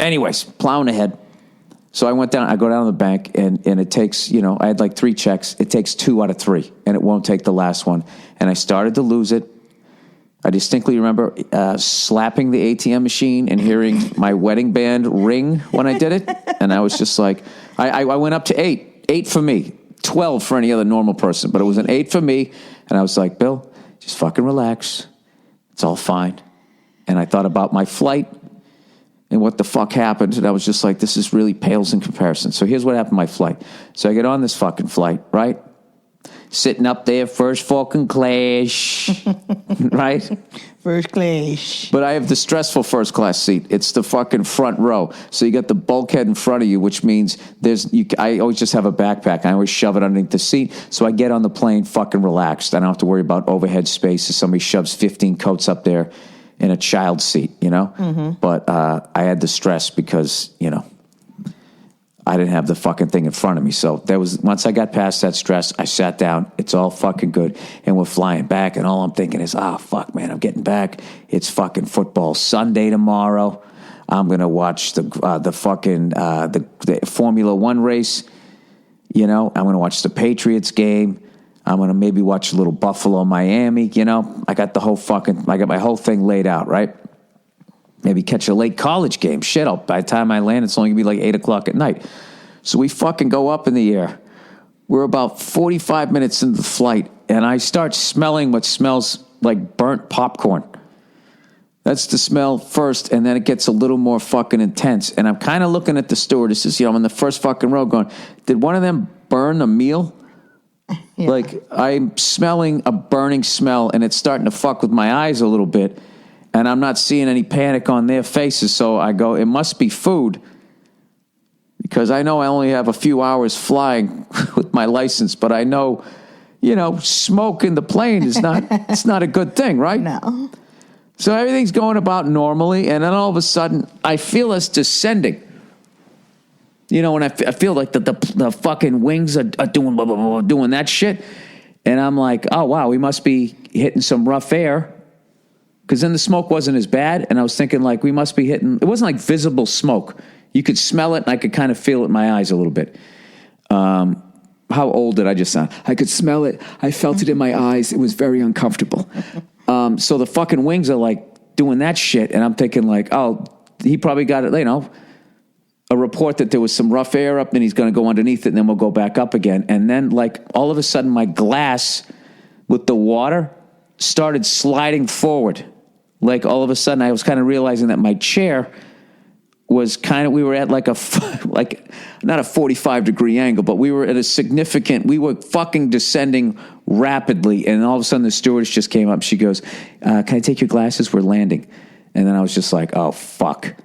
Anyways, plowing ahead. So I go down to the bank, and it takes, I had like 3 checks. It takes 2 out of 3, and it won't take the last one. And I started to lose it. I distinctly remember slapping the ATM machine and hearing my wedding band ring when I did it. And I was just like, I went up to 8. 8 for me. 12 for any other normal person. But it was an 8 for me. And I was like, Bill, just fucking relax. It's all fine. And I thought about my flight and what the fuck happened. And I was just like, this is really pales in comparison. So here's what happened to my flight. So I get on this fucking flight, right? Sitting up there, first fucking class, right? First class. But I have the stressful first class seat. It's the fucking front row. So you got the bulkhead in front of you, which means I always just have a backpack. I always shove it underneath the seat. So I get on the plane fucking relaxed. I don't have to worry about overhead space if somebody shoves 15 coats up there in a child seat, Mm-hmm. But I had the stress because, I didn't have the fucking thing in front of me. So once I got past that stress, I sat down. It's all fucking good. And we're flying back. And all I'm thinking is, fuck, man, I'm getting back. It's fucking football Sunday tomorrow. I'm going to watch the Formula One race. I'm going to watch the Patriots game. I'm going to maybe watch a little Buffalo, Miami. I got my whole thing laid out, right? Maybe catch a late college game. Shit, by the time I land, it's only going to be like 8 o'clock at night. So we fucking go up in the air. We're about 45 minutes into the flight, and I start smelling what smells like burnt popcorn. That's the smell first, and then it gets a little more fucking intense. And I'm kind of looking at the stewardesses. I'm in the first fucking row going, did one of them burn a meal? Yeah. Like, I'm smelling a burning smell, and it's starting to fuck with my eyes a little bit. And I'm not seeing any panic on their faces, so I go, it must be food. Because I know I only have a few hours flying with my license, but I know, smoke in the plane is it's not a good thing, right? No. So everything's going about normally, and then all of a sudden, I feel us descending. When I feel like the fucking wings are doing blah, blah, blah, doing that shit. And I'm like, oh, wow, we must be hitting some rough air. Because then the smoke wasn't as bad, and I was thinking, like, we must be hitting... It wasn't like visible smoke. You could smell it, and I could kind of feel it in my eyes a little bit. How old did I just sound? I could smell it. I felt it in my eyes. It was very uncomfortable. So the fucking wings are, like, doing that shit, and I'm thinking, like, oh, he probably got it, a report that there was some rough air up, then he's going to go underneath it, and then we'll go back up again. And then, like, all of a sudden, my glass with the water started sliding forward. Like, all of a sudden, I was kind of realizing that my chair was we were at like not a 45-degree angle, but we were at we were fucking descending rapidly. And all of a sudden, the stewardess just came up. She goes, can I take your glasses? We're landing. And then I was just like, oh, fuck.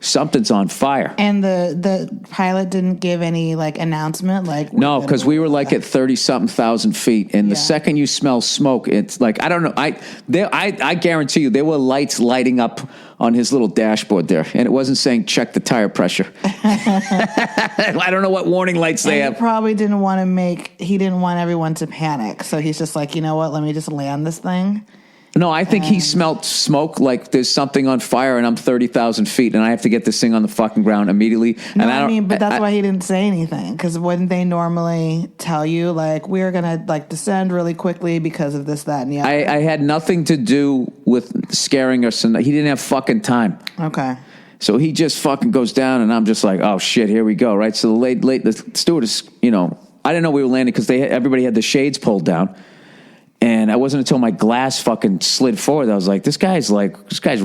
Something's on fire. And the pilot didn't give any like announcement, like no, because we were like at 30-something thousand feet, and the second you smell smoke, it's like I don't know. I guarantee you there were lights lighting up on his little dashboard there, and it wasn't saying check the tire pressure. I don't know what warning lights they have. He probably didn't want he didn't want everyone to panic, so he's just like, you know what? Let me just land this thing. No, I think he smelt smoke like there's something on fire and I'm 30,000 feet and I have to get this thing on the fucking ground immediately. But that's why he didn't say anything, because wouldn't they normally tell you, like, we're going to like descend really quickly because of this, that, and the other? I had nothing to do with scaring us, and he didn't have fucking time. Okay. So he just fucking goes down and I'm just like, oh shit, here we go, right? So the stewardess, I didn't know we were landing because everybody had the shades pulled down. And it wasn't until my glass fucking slid forward that I was like, he's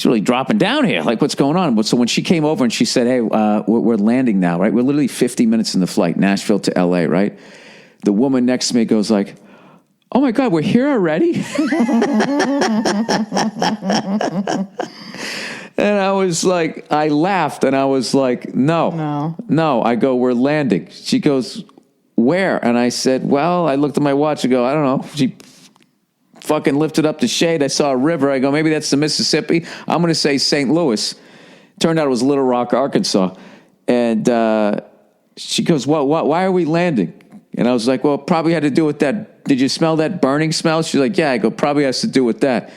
really dropping down here. Like, what's going on? So when she came over and she said, hey, we're landing now, right? We're literally 50 minutes in the flight, Nashville to LA, right? The woman next to me goes like, oh my God, we're here already? And I was like, I laughed and I was like, no. I go, we're landing. She goes, where? And I said, well, I looked at my watch and go, I don't know. She fucking lifted up the shade. I saw a river. I go, maybe that's the Mississippi. I'm going to say St. Louis. Turned out it was Little Rock, Arkansas. And she goes, well, why are we landing? And I was like, well, it probably had to do with that. Did you smell that burning smell? She's like, yeah. I go, probably has to do with that.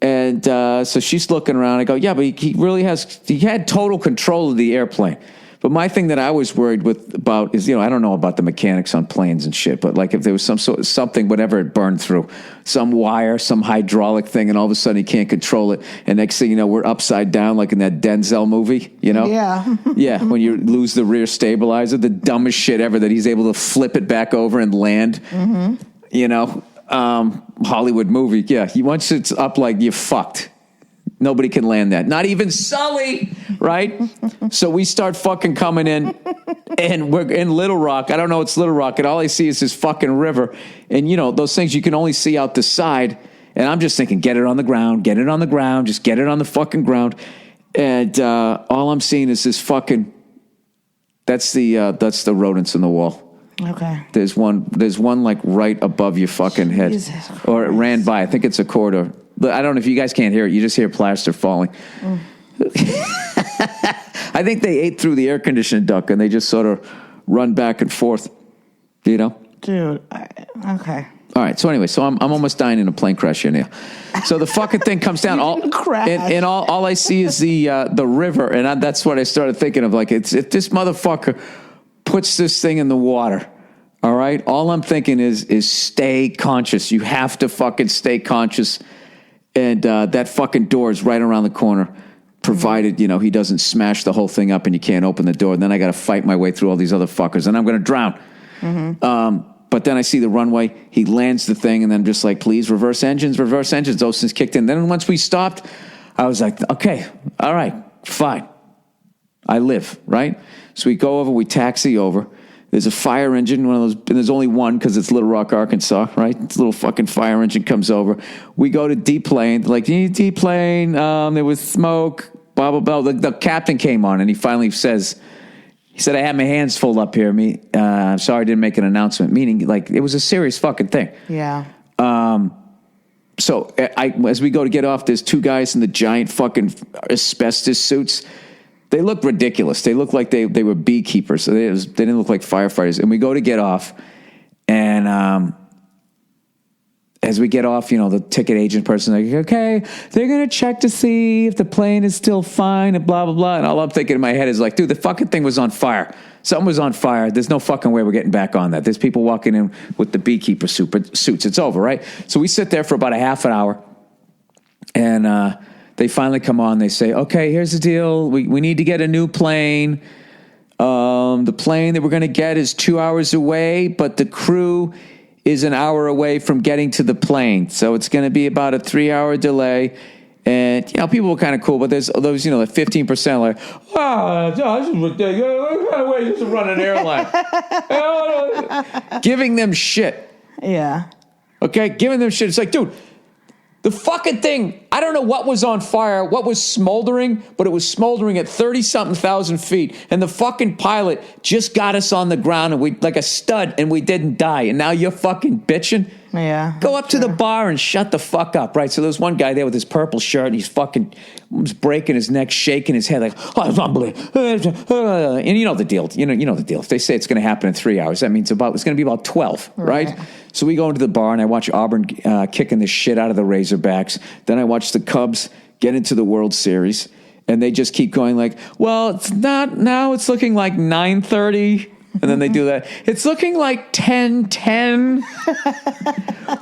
And so she's looking around. I go, yeah, but he had total control of the airplane. But my thing that I was worried about is, I don't know about the mechanics on planes and shit, but like if there was something, whatever it burned through, some wire, some hydraulic thing, and all of a sudden he can't control it. And next thing you know, we're upside down like in that Denzel movie, Yeah. Yeah, when you lose the rear stabilizer, the dumbest shit ever that he's able to flip it back over and land, Hollywood movie. Yeah, once it's up, like you're fucked. Nobody can land that. Not even Sully, right? So we start fucking coming in, and we're in Little Rock. I don't know it's Little Rock, and all I see is this fucking river. And, those things you can only see out the side. And I'm just thinking, get it on the ground, just get it on the fucking ground. And all I'm seeing is this fucking, that's the rodents in the wall. Okay. There's one like right above your fucking head. Jesus Christ. Or it ran by. I think it's a corridor. I don't know if you guys can't hear it. You just hear plaster falling. I think they ate through the air conditioning duct and they just sort of run back and forth, Dude, okay. All right. So anyway, I'm almost dying in a plane crash here now. So the fucking thing comes down. And all I see is the river, and that's what I started thinking of. Like, if this motherfucker puts this thing in the water, all right. All I'm thinking is stay conscious. You have to fucking stay conscious. And that fucking door is right around the corner, provided, he doesn't smash the whole thing up and you can't open the door. And then I got to fight my way through all these other fuckers, and I'm going to drown. But then I see the runway. He lands the thing, and then just like, please, reverse engines. Those things kicked in. Then once we stopped, I was like, okay, all right, fine. I live, right? So we go over, we taxi over. There's a fire engine, one of those, and there's only one because it's Little Rock, Arkansas, right? This little fucking fire engine comes over. We go to deplane, like, deplane, there was smoke, blah, blah, blah. The captain came on, and he finally said, I had my hands full up here. I'm sorry I didn't make an announcement, meaning, like, it was a serious fucking thing. Yeah. So as we go to get off, there's two guys in the giant fucking asbestos suits. They look ridiculous. They look like they were beekeepers. So they didn't look like firefighters. And we go to get off, and as we get off, the ticket agent person is like, okay, they're going to check to see if the plane is still fine and blah, blah, blah. And all I'm thinking in my head is like, dude, the fucking thing was on fire. Something was on fire. There's no fucking way we're getting back on that. There's people walking in with the beekeeper suits. It's over, right? So we sit there for about a half an hour, and they finally come on. They say, okay, here's the deal. We need to get a new plane. The plane that we're going to get is 2 hours away, but the crew is an hour away from getting to the plane. So it's going to be about a 3-hour delay. And, people were kind of cool, but there's those, the 15% like, this is ridiculous. What kind of way to run an airline? Giving them shit. Yeah. Okay? Giving them shit. It's like, dude, the fucking thing, I don't know what was on fire, what was smoldering, but it was smoldering at 30-something thousand feet. And the fucking pilot just got us on the ground, and we like a stud, and we didn't die. And now you're fucking bitching? Yeah. Go up to the bar and shut the fuck up, right? So there's one guy there with his purple shirt, and he's fucking breaking his neck, shaking his head like, oh, it's unbelievable. And you know the deal. You know the deal. If they say it's going to happen in 3 hours, that means it's going to be about 12, right? So we go into the bar, and I watch Auburn kicking the shit out of the Razorbacks. Then I watch the Cubs get into the World Series, and they just keep going like, well, it's not now. It's looking like 9:30. And then they do that. It's looking like 10:10.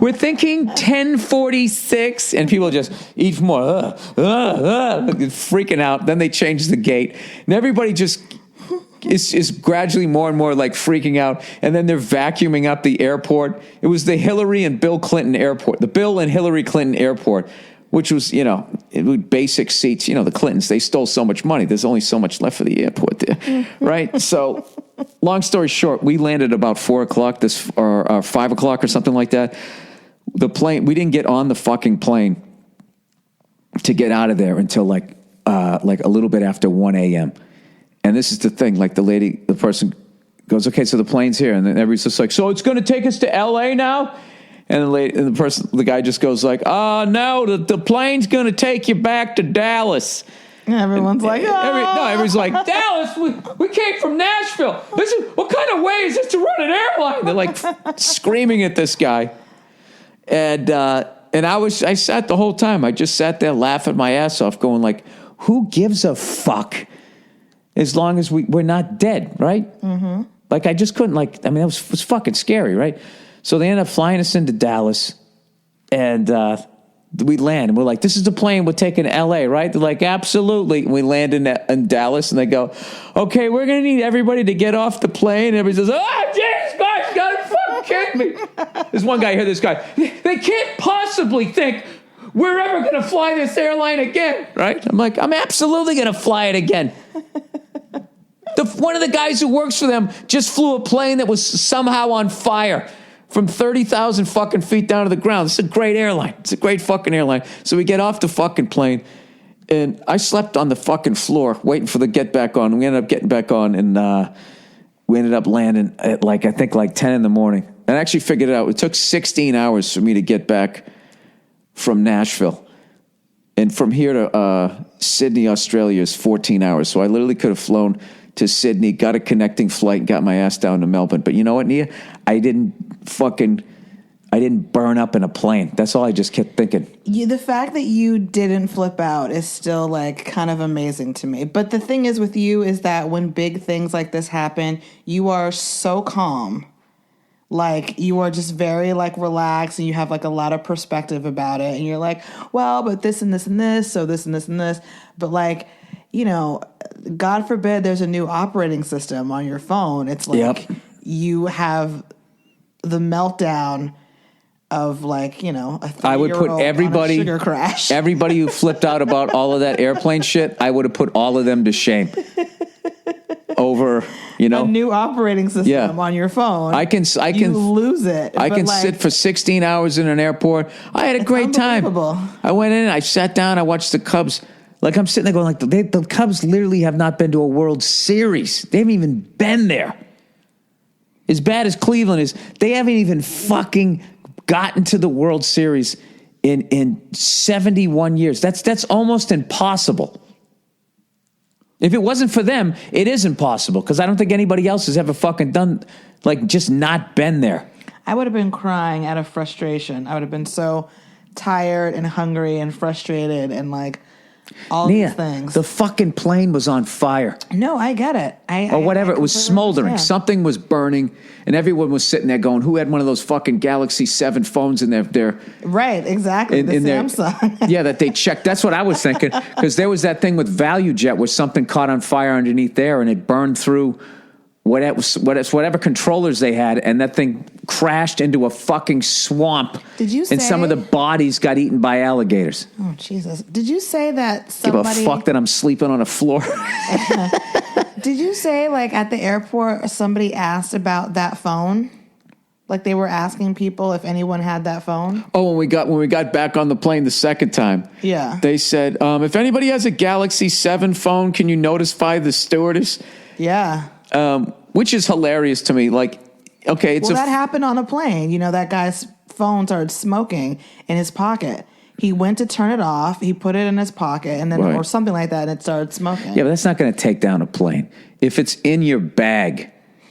We're thinking 10:46. And people just eat more. Freaking out. Then they change the gate. And everybody just is gradually more and more like freaking out. And then they're vacuuming up the airport. It was the Hillary and Bill Clinton airport. The Bill and Hillary Clinton airport, which was, basic seats. The Clintons, they stole so much money. There's only so much left for the airport there, right? So, long story short, we landed about 4 o'clock or 5 o'clock or something like that. The plane, we didn't get on the fucking plane to get out of there until like a little bit after 1 a.m. And this is the thing, like the person goes, okay, so the plane's here. And then everybody's just like, so it's going to take us to L.A. now? And the guy just goes like, no, the plane's going to take you back to Dallas. Everyone's like, everybody's like, Dallas, we came from Nashville. What kind of way is this to run an airline? They're like screaming at this guy. And I sat the whole time. I just sat there laughing my ass off going like, who gives a fuck as long as we're not dead, right? Mm-hmm. Like, I just couldn't, like, I mean, it was fucking scary, right? So they ended up flying us into Dallas, and we land, and we're like, this is the plane we're taking to L.A., right? They're like, absolutely. And we land in Dallas, and they go, okay, we're going to need everybody to get off the plane. And everybody says, oh, Jesus Christ, you got to fucking kidding me. There's one guy here, this guy, they can't possibly think we're ever going to fly this airline again, right? I'm like, I'm absolutely going to fly it again. One of the guys who works for them just flew a plane that was somehow on fire from 30,000 fucking feet down to the ground. This is a great airline. It's a great fucking airline. So we get off the fucking plane, and I slept on the fucking floor waiting for the get back on. We ended up getting back on, and we ended up landing at I think 10 in the morning. And I actually figured it out. It took 16 hours for me to get back from Nashville. And from here to Sydney, Australia is 14 hours. So I literally could have flown to Sydney, got a connecting flight, and got my ass down to Melbourne. But you know what, Nia? I didn't burn up in a plane. That's all I just kept thinking. The fact that you didn't flip out is still kind of amazing to me. But the thing is with you is that when big things like this happen, you are so calm. Like, you are just very relaxed, and you have a lot of perspective about it. And you're like, well, but this and this and this, so this and this and this. But God forbid there's a new operating system on your phone. It's like you have the meltdown of I would put everybody sugar crash. Everybody who flipped out about all of that airplane shit, I would have put all of them to shame. Over, a new operating system on your phone. I can you lose it. I can sit for 16 hours in an airport. I had a great time. I went in, I sat down, I watched the Cubs. I'm sitting there going the Cubs literally have not been to a World Series. They haven't even been there. As bad as Cleveland is, they haven't even fucking gotten to the World Series in 71 years. That's almost impossible. If it wasn't for them, it is impossible, because I don't think anybody else has ever fucking done, just not been there. I would have been crying out of frustration. I would have been so tired and hungry and frustrated and all these things. The fucking plane was on fire. No, I get it. Or whatever. It was smoldering. Understand. Something was burning, and everyone was sitting there going, who had one of those fucking Galaxy 7 phones in their right, exactly. The Samsung. Yeah, that they checked. That's what I was thinking. Because there was that thing with ValueJet where something caught on fire underneath there, and it burned through whatever controllers they had, and that thing crashed into a fucking swamp. Did you say? And some of the bodies got eaten by alligators. Oh, Jesus. Did you say that somebody... Give a fuck that I'm sleeping on a floor. Did you say, at the airport, somebody asked about that phone? They were asking people if anyone had that phone? Oh, when we got back on the plane the second time. Yeah. They said, if anybody has a Galaxy 7 phone, can you notify the stewardess? Yeah. Which is hilarious to me. Okay, it's that happened on a plane. That guy's phone started smoking in his pocket. He went to turn it off. He put it in his pocket, and then or something like that, and it started smoking. Yeah, but that's not going to take down a plane. If it's in your bag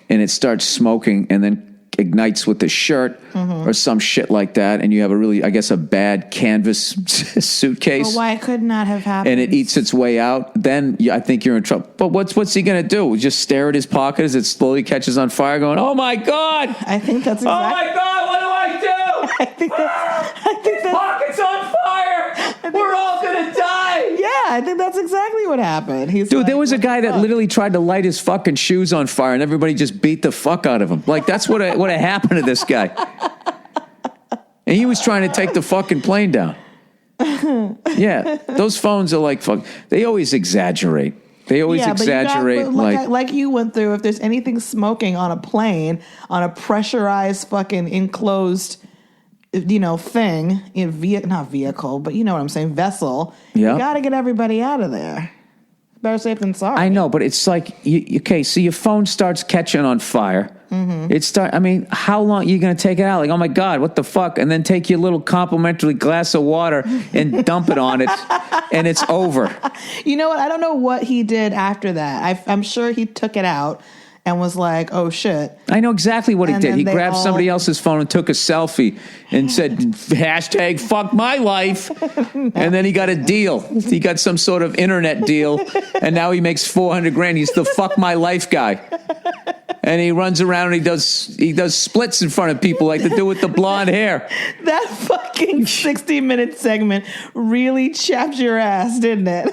and it starts smoking and then ignites with the shirt or some shit like that, and you have a bad canvas suitcase. Well, why could not have happened? And it eats its way out, then I think you're in trouble. But what's he going to do? Just stare at his pocket as it slowly catches on fire going, oh my God! I think that's exactly... Oh my God, what do I do? I think that's... pocket's on fire! We're all going to die! Yeah, I think that's exactly what happened. Dude, there was a guy that literally tried to light his fucking shoes on fire, and everybody just beat the fuck out of him. That's what happened to this guy. And he was trying to take the fucking plane down. Yeah, those phones are fuck. They always exaggerate. They always exaggerate. Like you went through, if there's anything smoking on a plane, on a pressurized fucking enclosed, thing, not vehicle, but you know what I'm saying, vessel. Yeah. You got to get everybody out of there. Better safe than sorry. I know, but it's okay, so your phone starts catching on fire. Mm-hmm. How long are you going to take it out? Oh my God, what the fuck? And then take your little complimentary glass of water and dump it on it, and it's over. You know what? I don't know what he did after that. I'm sure he took it out and was like, oh shit. I know exactly what he And did. then He they grabbed all- somebody else's phone and took a selfie and said, hashtag fuck my life. And then he got a deal. He got some sort of internet deal. And now he makes $400,000. He's the fuck my life guy. And he runs around and he does splits in front of people like the dude with the blonde hair. That fucking 60-minute segment really chapped your ass, didn't it?